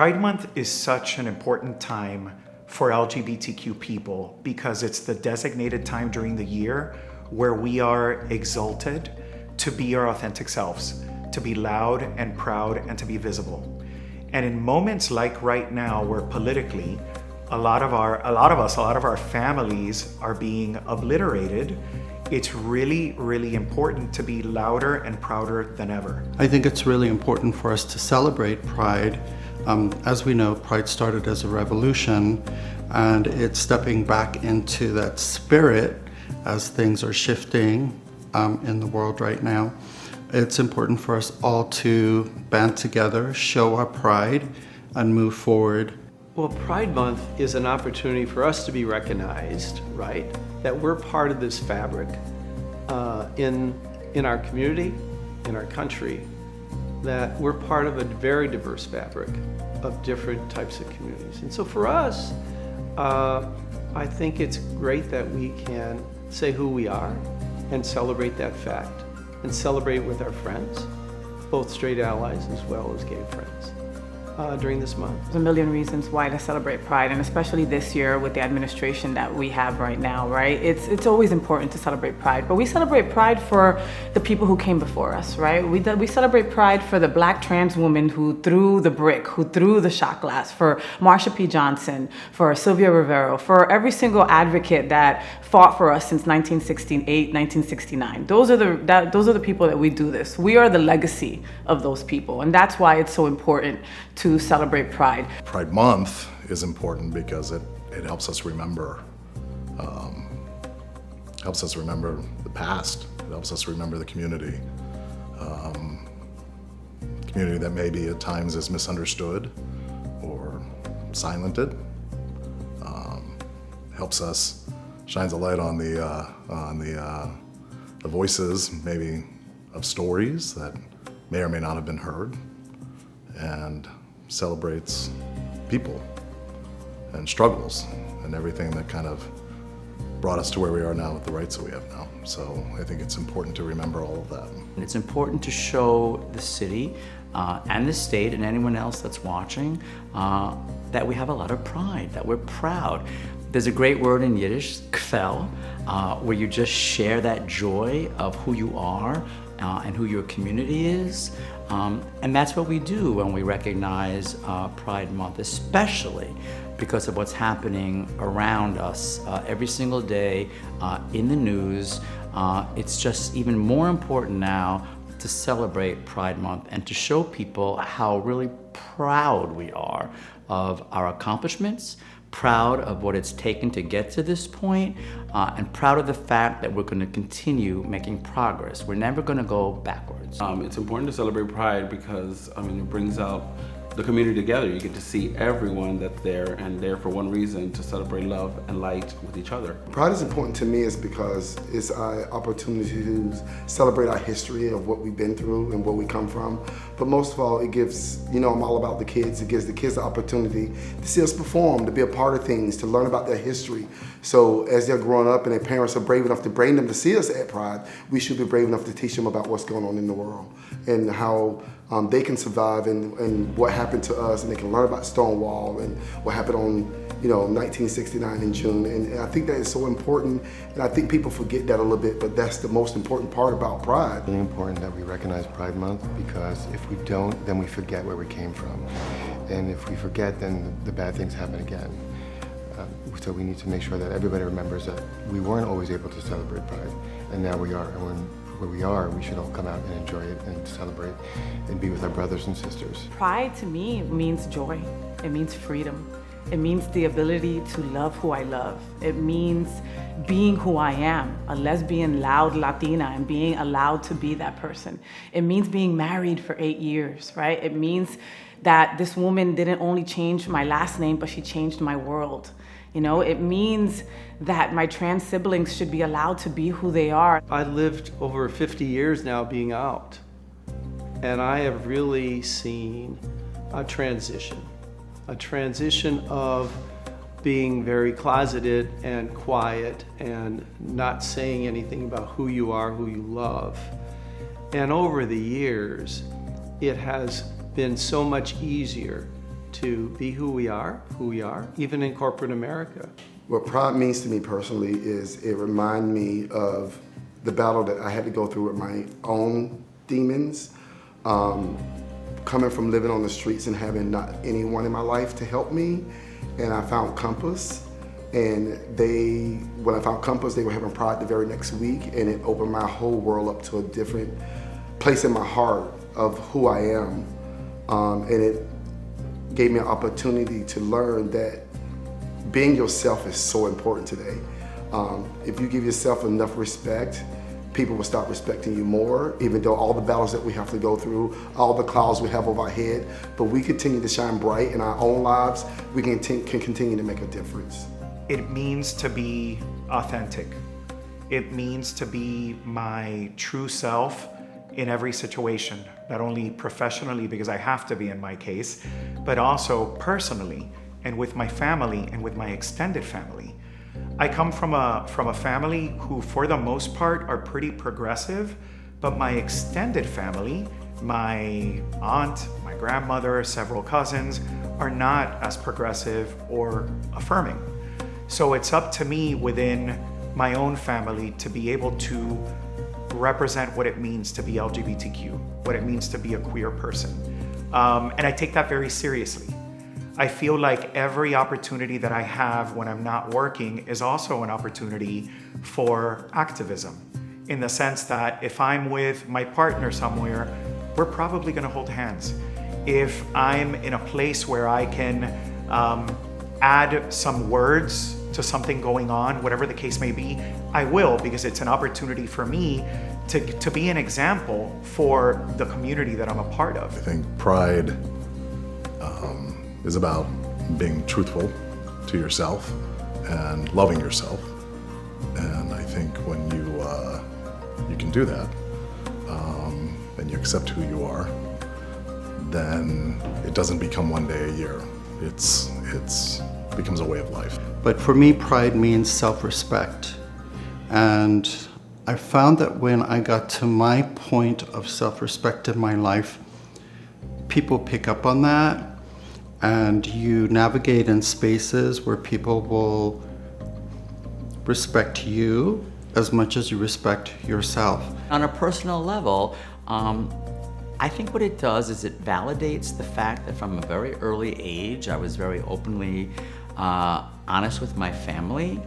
Pride Month is such an important time for LGBTQ people because it's the designated time during the year where we are exalted to be our authentic selves, to be loud and proud and to be visible. And in moments like right now where politically a lot of our families are being obliterated, it's really, really important to be louder and prouder than ever. I think it's really important for us to celebrate Pride. As we know, Pride started as a revolution, and it's stepping back into that spirit as things are shifting in the world right now. It's important for us all to band together, show our pride, and move forward. Well, Pride Month is an opportunity for us to be recognized, right? That we're part of this fabric in our community, in our country, that we're part of a very diverse fabric of different types of communities. And so for us, I think it's great that we can say who we are and celebrate that fact and celebrate with our friends, both straight allies as well as gay friends. During this month. There's a million reasons why to celebrate Pride, and especially this year with the administration that we have right now, right? It's always important to celebrate Pride, but we celebrate Pride for the people who came before us, right? We celebrate Pride for the Black trans woman who threw the brick, who threw the shot glass, for Marsha P. Johnson, for Sylvia Rivero, for every single advocate that fought for us since 1968, 1969. Those are the people that we do this. We are the legacy of those people, and that's why it's so important to celebrate Pride. Pride Month is important because it helps us remember, the past. It helps us remember the community. Community that maybe at times is misunderstood or silented. Helps us, shines a light on the voices maybe of stories that may or may not have been heard, and celebrates people and struggles and everything that kind of brought us to where we are now with the rights that we have now. So I think it's important to remember all of that. It's important to show the city and the state and anyone else that's watching that we have a lot of pride, that we're proud. There's a great word in Yiddish, kfel, where you just share that joy of who you are and who your community is. And that's what we do when we recognize Pride Month, especially because of what's happening around us every single day in the news. It's just even more important now to celebrate Pride Month and to show people how really proud we are of our accomplishments, proud of what it's taken to get to this point, and proud of the fact that we're going to continue making progress. We're never going to go backwards. It's important to celebrate Pride because, it brings out the community together. You get to see everyone that's there and there for one reason, to celebrate love and light with each other. Pride is important to me is because it's an opportunity to celebrate our history of what we've been through and where we come from. But most of all, it gives, I'm all about the kids. It gives the kids the opportunity to see us perform, to be a part of things, to learn about their history. So as they're growing up and their parents are brave enough to bring them to see us at Pride, we should be brave enough to teach them about what's going on in the world and how they can survive and what happened to us, and they can learn about Stonewall and what happened on 1969 in June. And I think that is so important, and I think people forget that a little bit, but that's the most important part about Pride. It's really important that we recognize Pride Month, because if we don't, then we forget where we came from. And if we forget, then the bad things happen again. So we need to make sure that everybody remembers that we weren't always able to celebrate Pride, and now we are. And where we are, we should all come out and enjoy it and celebrate and be with our brothers and sisters. Pride to me means joy. It means freedom. It means the ability to love who I love. It means being who I am, a lesbian, loud Latina, and being allowed to be that person. It means being married for 8 years, right? It means that this woman didn't only change my last name, but she changed my world. It means that my trans siblings should be allowed to be who they are. I lived over 50 years now being out, and I have really seen a transition of being very closeted and quiet and not saying anything about who you are, who you love. And over the years, it has been so much easier to be who we are, even in corporate America. What pride means to me personally is it reminds me of the battle that I had to go through with my own demons. Coming from living on the streets and having not anyone in my life to help me, and I found Compass. And when I found Compass, they were having Pride the very next week, and it opened my whole world up to a different place in my heart of who I am. And it gave me an opportunity to learn that being yourself is so important today. If you give yourself enough respect, people will start respecting you more, even though all the battles that we have to go through, all the clouds we have over our head, but we continue to shine bright in our own lives, we can continue to make a difference. It means to be authentic. It means to be my true self in every situation, not only professionally because I have to be in my case, but also personally and with my family and with my extended family. I come from a family who for the most part are pretty progressive, but my extended family, my aunt, my grandmother, several cousins are not as progressive or affirming. So it's up to me within my own family to be able to represent what it means to be LGBTQ, what it means to be a queer person. And I take that very seriously. I feel like every opportunity that I have when I'm not working is also an opportunity for activism, in the sense that if I'm with my partner somewhere, we're probably gonna hold hands. If I'm in a place where I can add some words to something going on, whatever the case may be, I will, because it's an opportunity for me to be an example for the community that I'm a part of. I think pride is about being truthful to yourself and loving yourself. And I think when you can do that, and you accept who you are, then it doesn't become one day a year. It's becomes a way of life. But for me, pride means self-respect. And I found that when I got to my point of self-respect in my life, people pick up on that, and you navigate in spaces where people will respect you as much as you respect yourself. On a personal level, I think what it does is it validates the fact that from a very early age, I was very openly honest with my family.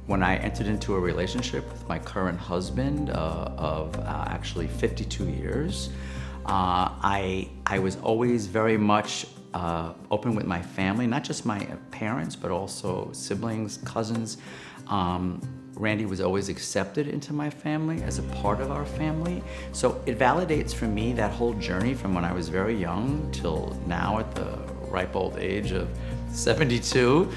When I entered into a relationship with my current husband of actually 52 years, I was always very much open with my family, not just my parents, but also siblings, cousins. Randy was always accepted into my family as a part of our family. So it validates for me that whole journey from when I was very young till now at the ripe old age of 72.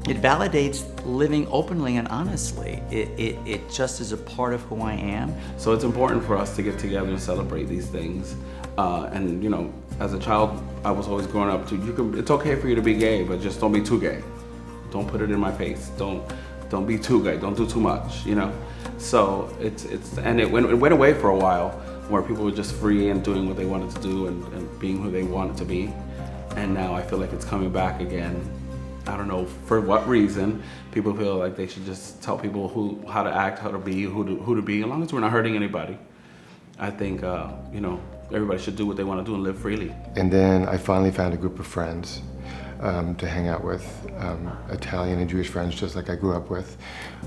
It validates living openly and honestly. It just is a part of who I am. So it's important for us to get together and celebrate these things. And you know, as a child, I was always growing up to, it's okay for you to be gay, but just don't be too gay. Don't put it in my face. Don't be too gay. Don't do too much, you know? So it went away for a while where people were just free and doing what they wanted to do and being who they wanted to be. And now I feel like it's coming back again. I don't know for what reason. People feel like they should just tell people how to act, how to be, who to be, as long as we're not hurting anybody. I think, you know, everybody should do what they want to do and live freely. And then I finally found a group of friends to hang out with, Italian and Jewish friends just like I grew up with,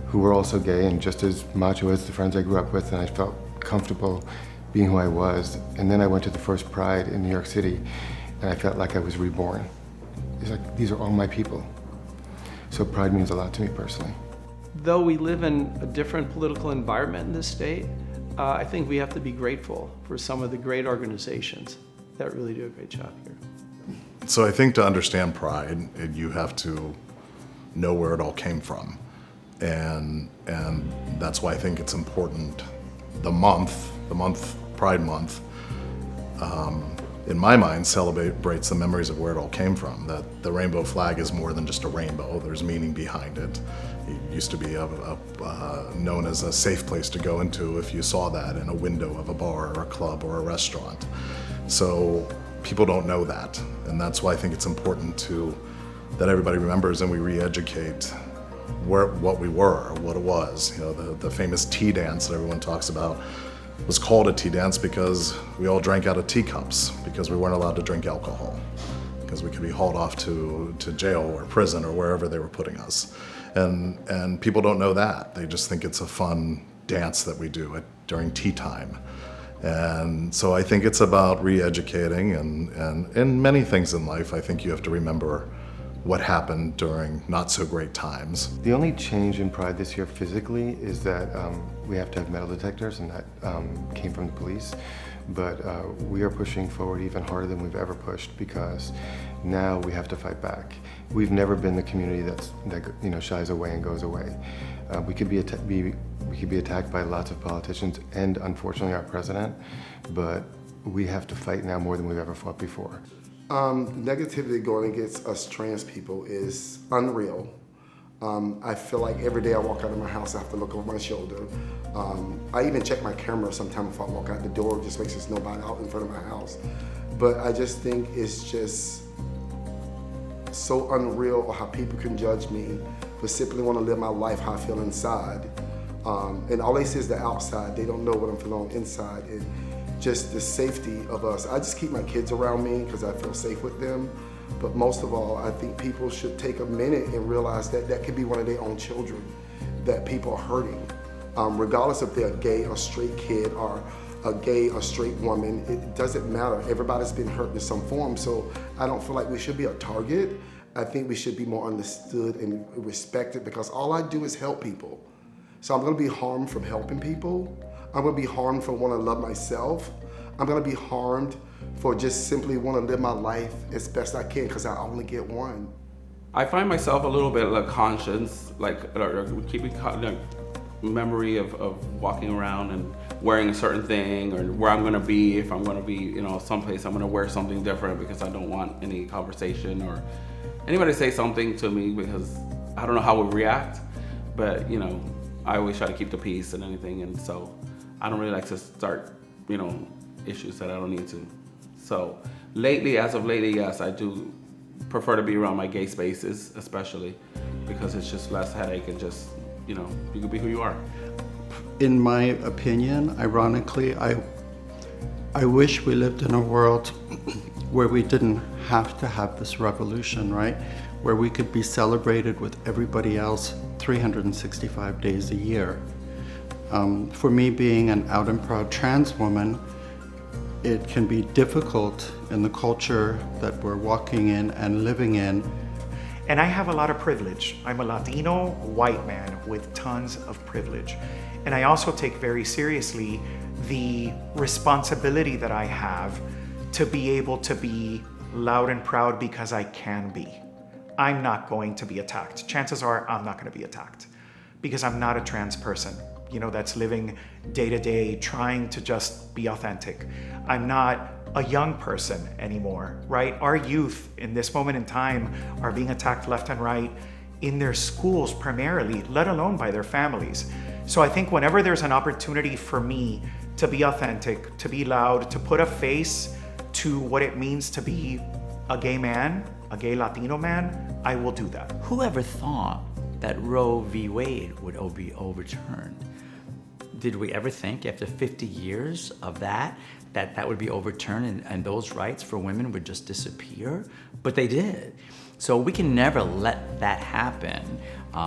who were also gay and just as macho as the friends I grew up with, and I felt comfortable being who I was. And then I went to the first Pride in New York City, and I felt like I was reborn. It's like, these are all my people. So pride means a lot to me personally. Though we live in a different political environment in this state, I think we have to be grateful for some of the great organizations that really do a great job here. So I think to understand pride, you have to know where it all came from. And that's why I think it's important. The month, Pride Month, in my mind, celebrates the memories of where it all came from. That the rainbow flag is more than just a rainbow. There's meaning behind it. It used to be known as a safe place to go into if you saw that in a window of a bar or a club or a restaurant. So people don't know that. And that's why I think it's important that everybody remembers and we re-educate what we were, what it was. You know, the famous tea dance that everyone talks about was called a tea dance because we all drank out of teacups, because we weren't allowed to drink alcohol, because we could be hauled off to jail or prison or wherever they were putting us. And people don't know that. They just think it's a fun dance that we do during tea time. And so I think it's about re-educating, and in many things in life, I think you have to remember what happened during not so great times. The only change in Pride this year physically is that we have to have metal detectors, and that came from the police. But we are pushing forward even harder than we've ever pushed, because now we have to fight back. We've never been the community that shies away and goes away. We could be attacked by lots of politicians and unfortunately our president, but we have to fight now more than we've ever fought before. Negativity going against us trans people is unreal. I feel like every day I walk out of my house, I have to look over my shoulder. I even check my camera sometimes if I walk out the door, just makes there's nobody out in front of my house. But I just think it's just so unreal how people can judge me for simply want to live my life how I feel inside. And all they see is the outside. They don't know what I'm feeling on the inside. And just the safety of us. I just keep my kids around me because I feel safe with them. But most of all, I think people should take a minute and realize that that could be one of their own children that people are hurting. Regardless if they're a gay or straight kid or a gay or straight woman, it doesn't matter. Everybody's been hurt in some form, so I don't feel like we should be a target. I think we should be more understood and respected, because all I do is help people. So I'm gonna be harmed from helping people. I'm gonna be harmed for wanting to love myself. I'm gonna be harmed for just simply want to live my life as best I can, because I only get one. I find myself a little bit like conscious, keeping memory of walking around and wearing a certain thing, or where I'm gonna be. If I'm gonna be, someplace, I'm gonna wear something different because I don't want any conversation or anybody to say something to me, because I don't know how we'll react. But I always try to keep the peace and anything, and so I don't really like to start, issues that I don't need to. So as of lately, yes, I do prefer to be around my gay spaces, especially because it's just less headache and just, you can be who you are. In my opinion, ironically, I wish we lived in a world where we didn't have to have this revolution, right? Where we could be celebrated with everybody else 365 days a year. For me, being an out and proud trans woman, it can be difficult in the culture that we're walking in and living in. And I have a lot of privilege. I'm a Latino white man with tons of privilege. And I also take very seriously the responsibility that I have to be able to be loud and proud, because I can be. I'm not going to be attacked. Chances are I'm not going to be attacked, because I'm not a trans person, that's living day to day, trying to just be authentic. I'm not a young person anymore, right? Our youth in this moment in time are being attacked left and right in their schools primarily, let alone by their families. So I think whenever there's an opportunity for me to be authentic, to be loud, to put a face to what it means to be a gay man, a gay Latino man, I will do that. Whoever thought that Roe v. Wade would be overturned? Did we ever think after 50 years of that would be overturned and those rights for women would just disappear? But they did. So we can never let that happen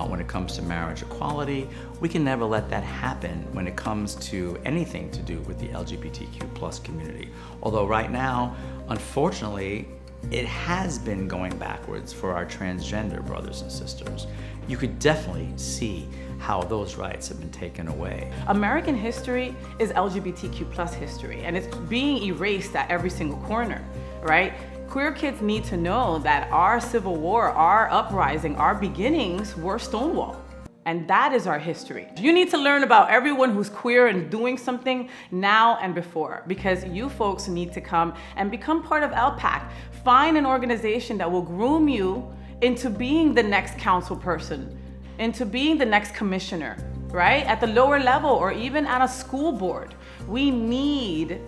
when it comes to marriage equality. We can never let that happen when it comes to anything to do with the LGBTQ plus community. Although right now, unfortunately, it has been going backwards for our transgender brothers and sisters. You could definitely see how those rights have been taken away. American history is LGBTQ plus history, and it's being erased at every single corner, right? Queer kids need to know that our Civil War, our uprising, our beginnings were Stonewall. And that is our history. You need to learn about everyone who's queer and doing something now and before, because you folks need to come and become part of LPAC. Find an organization that will groom you into being the next council person, into being the next commissioner, right? At the lower level or even at a school board. We need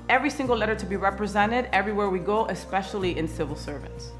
every single letter to be represented everywhere we go, especially in civil servants.